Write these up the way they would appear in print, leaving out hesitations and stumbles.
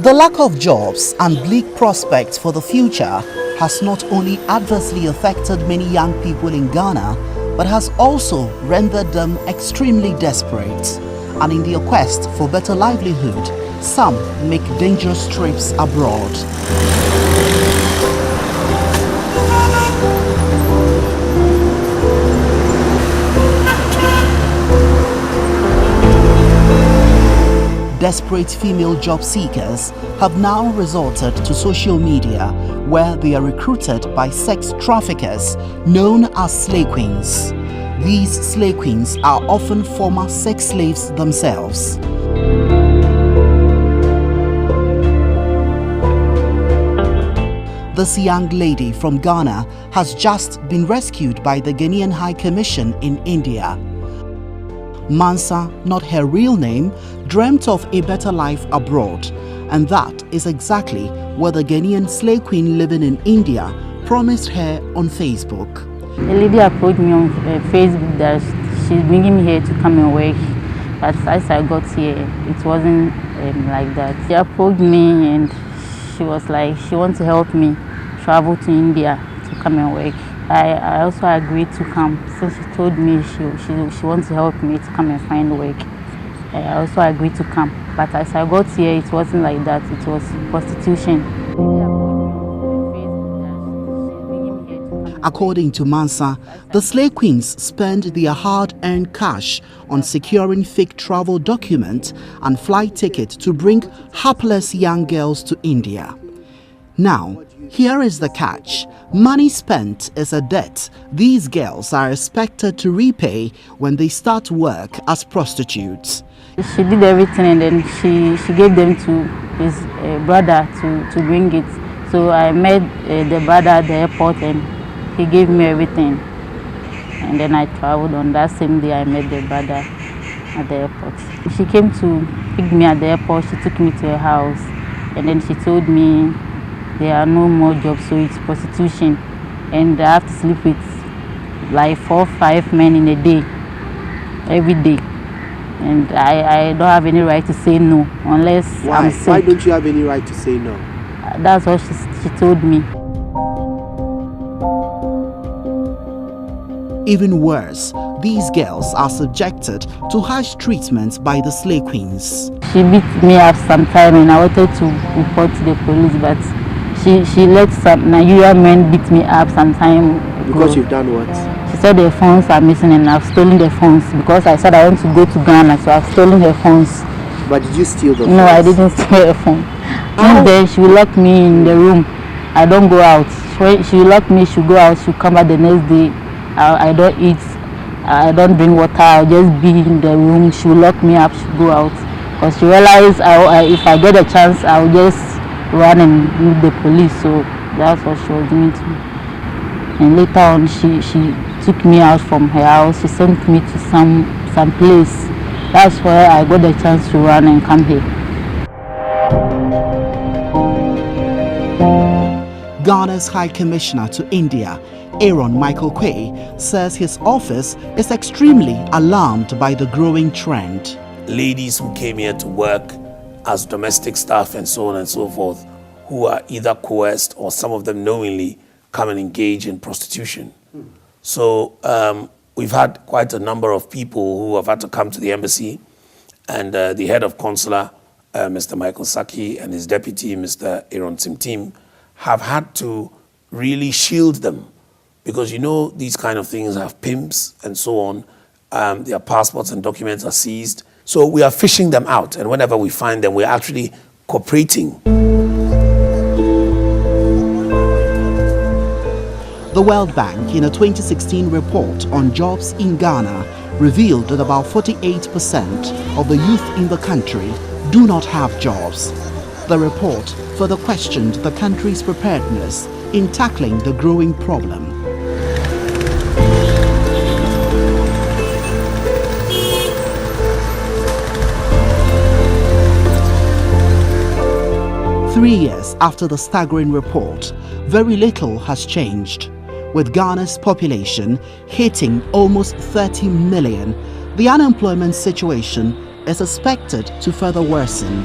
The lack of jobs and bleak prospects for the future has not only adversely affected many young people in Ghana, but has also rendered them extremely desperate. And in their quest for better livelihood, some make dangerous trips abroad. Desperate female job seekers have now resorted to social media, where they are recruited by sex traffickers known as slay queens. These slay queens are often former sex slaves themselves. This young lady from Ghana has just been rescued by the Ghanaian High Commission in India. Mansa, not her real name, dreamt of a better life abroad, and that is exactly what the Ghanaian slay queen living in India promised her on Facebook. A lady approached me on Facebook that she's bringing me here to come and work, but as I got here, it wasn't like that. She approached me and she was like, she wants to help me travel to India to come and work. I also agreed to come, since she told me she wants to help me to come and find work. I also agreed to come, but as I got here, it wasn't like that. It was prostitution. According to Mansa, the slay queens spend their hard-earned cash on securing fake travel documents and flight tickets to bring hapless young girls to India. Now, here is the catch. Money spent is a debt these girls are expected to repay when they start work as prostitutes. She did everything, and then she gave them to his brother to bring it. So I met the brother at the airport and he gave me everything. And then I traveled. On that same day I met the brother at the airport. She came to pick me at the airport. She took me to her house and then she told me there are no more jobs, so it's prostitution, and I have to sleep with like 4 or 5 men in a day, every day, and I don't have any right to say no unless I'm sick. Why don't you have any right to say no? That's what she told me. Even worse, these girls are subjected to harsh treatment by the slay queens. She beat me up sometime and I wanted to report to the police, but she let some Nigerian men beat me up sometime. Because you've done what? She said the phones are missing and I've stolen the phones, because I said I want to go to Ghana, so I've stolen her phones. But did you steal the phones? No, I didn't steal her phone. And then she will lock me in the room. I don't go out. She will lock me, she'll go out, she'll come back the next day. I don't eat, I don't drink water, I'll just be in the room. She will lock me up, she'll go out. Because she realized if I get a chance, I'll just run and meet the police. So that's what she was doing to me. And later on, she took me out from her house. She sent me to some place. That's where I got the chance to run and come here. Ghana's High Commissioner to India, Aaron Michael Quay, says his office is extremely alarmed by the growing trend. Ladies who came here to work as domestic staff and so on and so forth, who are either coerced or some of them knowingly come and engage in prostitution. So we've had quite a number of people who have had to come to the embassy, and the head of consular, Mr. Michael Saki, and his deputy, Mr. Aaron Timtim, have had to really shield them, because you know these kind of things have pimps and so on. Their passports and documents are seized. So we are fishing them out, and whenever we find them, we're actually cooperating. The World Bank, in a 2016 report on jobs in Ghana, revealed that about 48% of the youth in the country do not have jobs. The report further questioned the country's preparedness in tackling the growing problem. Three years after the staggering report, very little has changed. With Ghana's population hitting almost 30 million, the unemployment situation is expected to further worsen.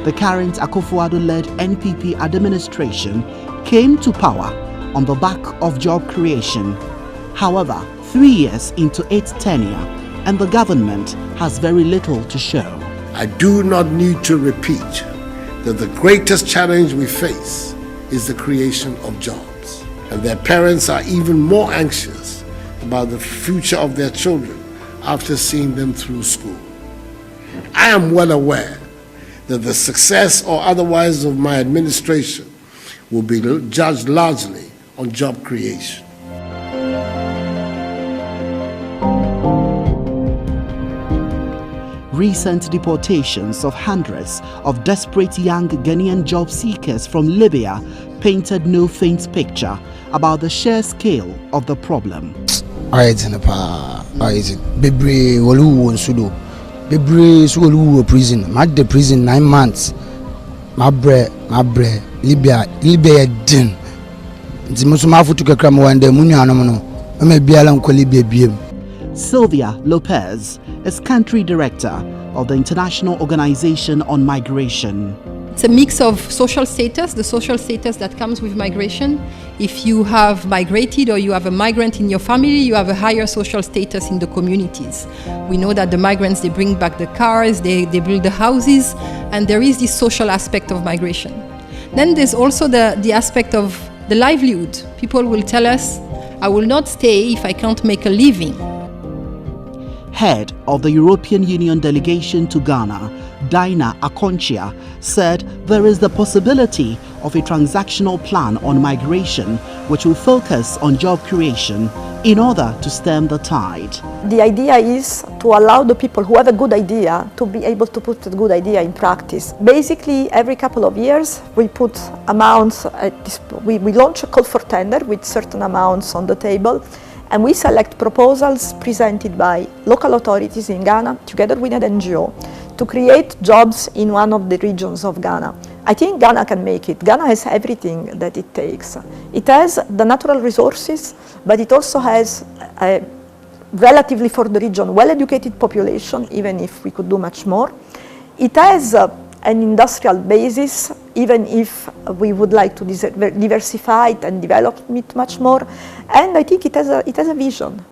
the current Akufo-Addo-led NPP administration came to power on the back of job creation. However, 3 years into its tenure, and the government has very little to show. I do not need to repeat that the greatest challenge we face is the creation of jobs, and their parents are even more anxious about the future of their children after seeing them through school. I am well aware that the success or otherwise of my administration will be judged largely on job creation. Recent deportations of hundreds of desperate young Ghanaian job seekers from Libya painted no faint picture about the sheer scale of the problem. Prison. My the prison 9 months. My bre, Libya din. Sylvia Lopez is country director of the International Organization on Migration. It's a mix of social status, the social status that comes with migration. If you have migrated or you have a migrant in your family, you have a higher social status in the communities. We know that the migrants, they bring back the cars, they build the houses, and there is this social aspect of migration. Then there's also the aspect of the livelihood. People will tell us, I will not stay if I can't make a living. Head of the European Union delegation to Ghana, Dinah Akonchia, said there is the possibility of a transactional plan on migration which will focus on job creation in order to stem the tide. The idea is to allow the people who have a good idea to be able to put a good idea in practice. Basically, every couple of years we put amounts, we launch a call for tender with certain amounts on the table, and we select proposals presented by local authorities in Ghana together with an NGO to create jobs in one of the regions of Ghana. I think Ghana can make it. Ghana has everything that it takes. It has the natural resources, but it also has a relatively for the region well-educated population, even if we could do much more. It has an industrial basis, even if we would like to diversify it and develop it much more. And I think it has a vision.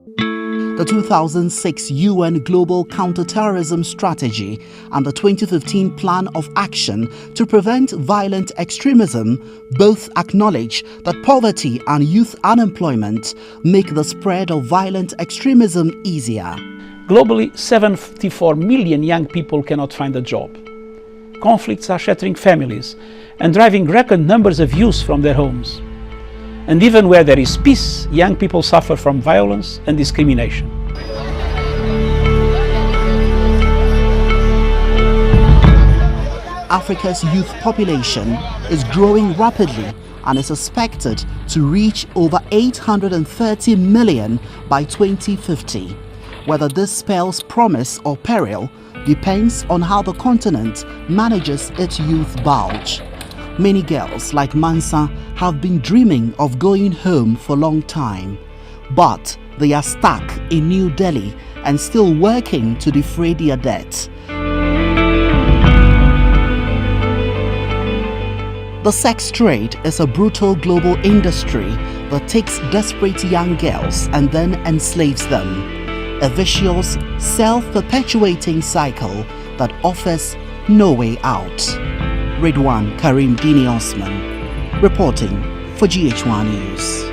The 2006 UN Global Counterterrorism Strategy and the 2015 Plan of Action to Prevent Violent Extremism both acknowledge that poverty and youth unemployment make the spread of violent extremism easier. Globally, 74 million young people cannot find a job. Conflicts are shattering families and driving record numbers of youth from their homes. And even where there is peace, young people suffer from violence and discrimination. Africa's youth population is growing rapidly and is expected to reach over 830 million by 2050. Whether this spells promise or peril depends on how the continent manages its youth bulge. Many girls like Mansa have been dreaming of going home for a long time, but they are stuck in New Delhi and still working to defray their debt. The sex trade is a brutal global industry that takes desperate young girls and then enslaves them. A vicious, self-perpetuating cycle that offers no way out. Ridwan Karim Dini Osman, reporting for GH1 News.